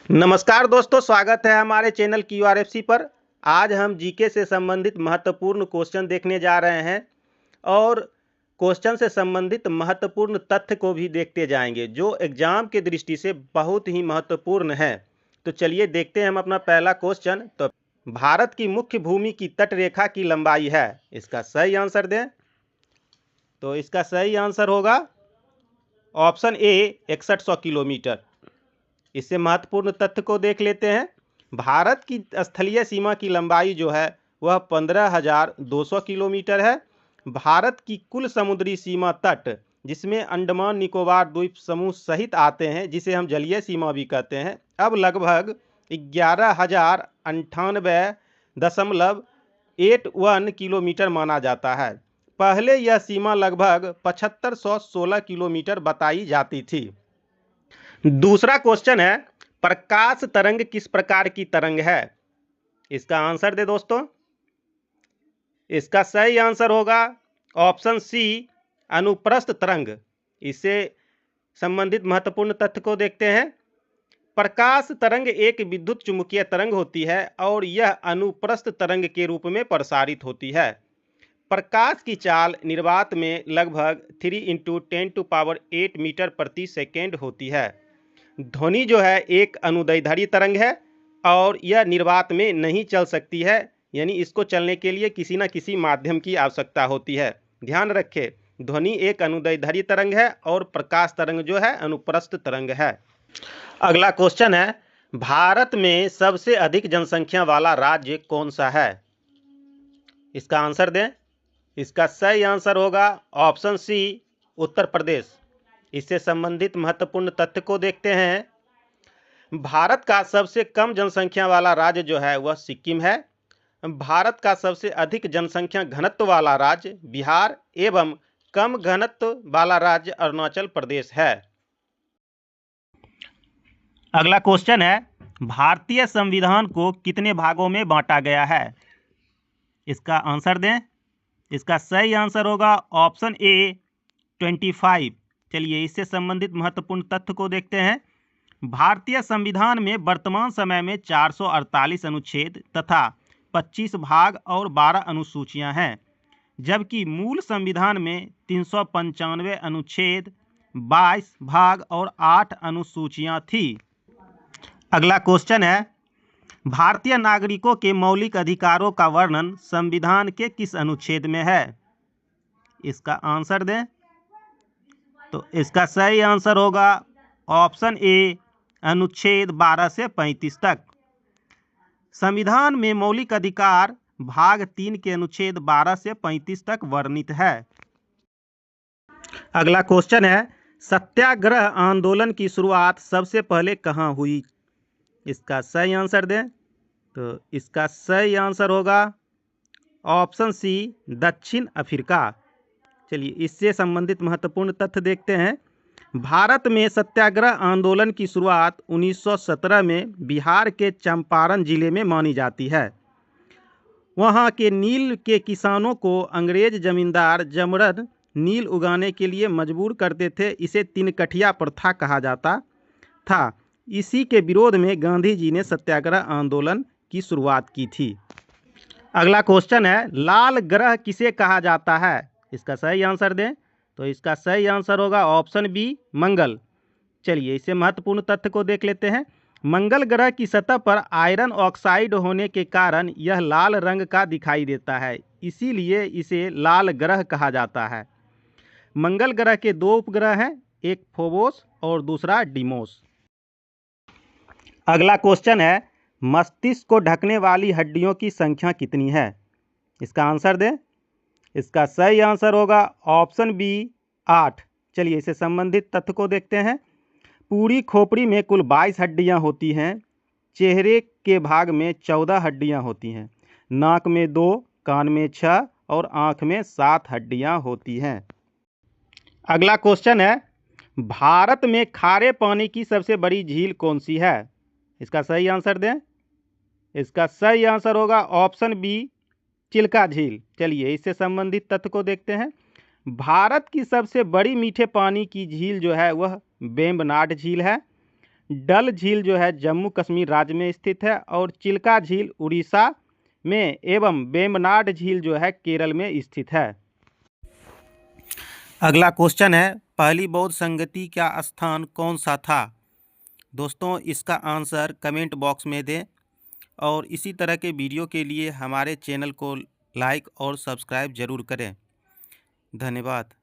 नमस्कार दोस्तों, स्वागत है हमारे चैनल QRFC पर। आज हम जीके से संबंधित महत्वपूर्ण क्वेश्चन देखने जा रहे हैं और क्वेश्चन से संबंधित महत्वपूर्ण तथ्य को भी देखते जाएंगे जो एग्जाम के दृष्टि से बहुत ही महत्वपूर्ण है। तो चलिए देखते हैं हम अपना पहला क्वेश्चन। तो भारत की मुख्य भूमि की तटरेखा की लंबाई है, इसका सही आंसर दें। तो इसका सही आंसर होगा ऑप्शन ए 6100 किलोमीटर। इससे महत्वपूर्ण तथ्य को देख लेते हैं। भारत की स्थलीय सीमा की लंबाई जो है वह 15,200 किलोमीटर है। भारत की कुल समुद्री सीमा तट, जिसमें अंडमान निकोबार द्वीप समूह सहित आते हैं, जिसे हम जलीय सीमा भी कहते हैं, अब लगभग 11,098.81 किलोमीटर माना जाता है। पहले यह सीमा लगभग 7516 किलोमीटर बताई जाती थी। दूसरा क्वेश्चन है, प्रकाश तरंग किस प्रकार की तरंग है? इसका आंसर दे दोस्तों। इसका सही आंसर होगा ऑप्शन सी, अनुप्रस्थ तरंग। इससे संबंधित महत्वपूर्ण तथ्य को देखते हैं। प्रकाश तरंग एक विद्युत चुम्बकीय तरंग होती है और यह अनुप्रस्थ तरंग के रूप में प्रसारित होती है। प्रकाश की चाल निर्वात में लगभग 3 × 10⁸ मीटर प्रति सेकेंड होती है। ध्वनि जो है एक अनुदैर्ध्य तरंग है और यह निर्वात में नहीं चल सकती है, यानी इसको चलने के लिए किसी न किसी माध्यम की आवश्यकता होती है। ध्यान रखें, ध्वनि एक अनुदैर्ध्य तरंग है और प्रकाश तरंग जो है अनुप्रस्थ तरंग है। अगला क्वेश्चन है, भारत में सबसे अधिक जनसंख्या वाला राज्य कौन सा है? इसका आंसर दें। इसका सही आंसर होगा ऑप्शन सी, उत्तर प्रदेश। इससे संबंधित महत्वपूर्ण तथ्य को देखते हैं। भारत का सबसे कम जनसंख्या वाला राज्य जो है वह सिक्किम है। भारत का सबसे अधिक जनसंख्या घनत्व वाला राज्य बिहार एवं कम घनत्व वाला राज्य अरुणाचल प्रदेश है। अगला क्वेश्चन है, भारतीय संविधान को कितने भागों में बांटा गया है? इसका आंसर दें। इसका सही आंसर होगा ऑप्शन ए, 25। चलिए इससे संबंधित महत्वपूर्ण तथ्य को देखते हैं। भारतीय संविधान में वर्तमान समय में 448 अनुच्छेद तथा 25 भाग और 12 अनुसूचियां हैं, जबकि मूल संविधान में 395 अनुच्छेद, 22 भाग और 8 अनुसूचियां थी। अगला क्वेश्चन है, भारतीय नागरिकों के मौलिक अधिकारों का वर्णन संविधान के किस अनुच्छेद में है? इसका आंसर दें। तो इसका सही आंसर होगा ऑप्शन ए, अनुच्छेद 12 से 35 तक। संविधान में मौलिक अधिकार भाग 3 के अनुच्छेद 12 से 35 तक वर्णित है। अगला क्वेश्चन है, सत्याग्रह आंदोलन की शुरुआत सबसे पहले कहाँ हुई? इसका सही आंसर दें। तो इसका सही आंसर होगा ऑप्शन सी, दक्षिण अफ्रीका। चलिए इससे संबंधित महत्वपूर्ण तथ्य देखते हैं। भारत में सत्याग्रह आंदोलन की शुरुआत 1917 में बिहार के चंपारण जिले में मानी जाती है। वहां के नील के किसानों को अंग्रेज जमींदार जमरन नील उगाने के लिए मजबूर करते थे। इसे तिनकठिया प्रथा कहा जाता था। इसी के विरोध में गांधी जी ने सत्याग्रह आंदोलन की शुरुआत की थी। अगला क्वेश्चन है, लाल ग्रह किसे कहा जाता है? इसका सही आंसर दें। तो इसका सही आंसर होगा ऑप्शन बी, मंगल। चलिए इससे महत्वपूर्ण तथ्य को देख लेते हैं। मंगल ग्रह की सतह पर आयरन ऑक्साइड होने के कारण यह लाल रंग का दिखाई देता है, इसीलिए इसे लाल ग्रह कहा जाता है। मंगल ग्रह के 2 उपग्रह हैं, एक फोबोस और दूसरा डिमोस। अगला क्वेश्चन है, मस्तिष्क को ढकने वाली हड्डियों की संख्या कितनी है? इसका आंसर दें। इसका सही आंसर होगा ऑप्शन बी, 8। चलिए इससे संबंधित तथ्य को देखते हैं। पूरी खोपड़ी में कुल 22 हड्डियां होती हैं। चेहरे के भाग में 14 हड्डियां होती हैं। नाक में 2, कान में 6 और आँख में 7 हड्डियां होती हैं। अगला क्वेश्चन है, भारत में खारे पानी की सबसे बड़ी झील कौन सी है? इसका सही आंसर दें। इसका सही आंसर होगा ऑप्शन बी, चिल्का झील। चलिए इससे संबंधित तथ्य को देखते हैं। भारत की सबसे बड़ी मीठे पानी की झील जो है वह वेम्बनाड झील है। डल झील जो है जम्मू कश्मीर राज्य में स्थित है और चिल्का झील उड़ीसा में एवं वेम्बनाड झील जो है केरल में स्थित है। अगला क्वेश्चन है, पहली बौद्ध संगति का स्थान कौन सा था? दोस्तों इसका आंसर कमेंट बॉक्स में दें और इसी तरह के वीडियो के लिए हमारे चैनल को लाइक और सब्सक्राइब जरूर करें। धन्यवाद।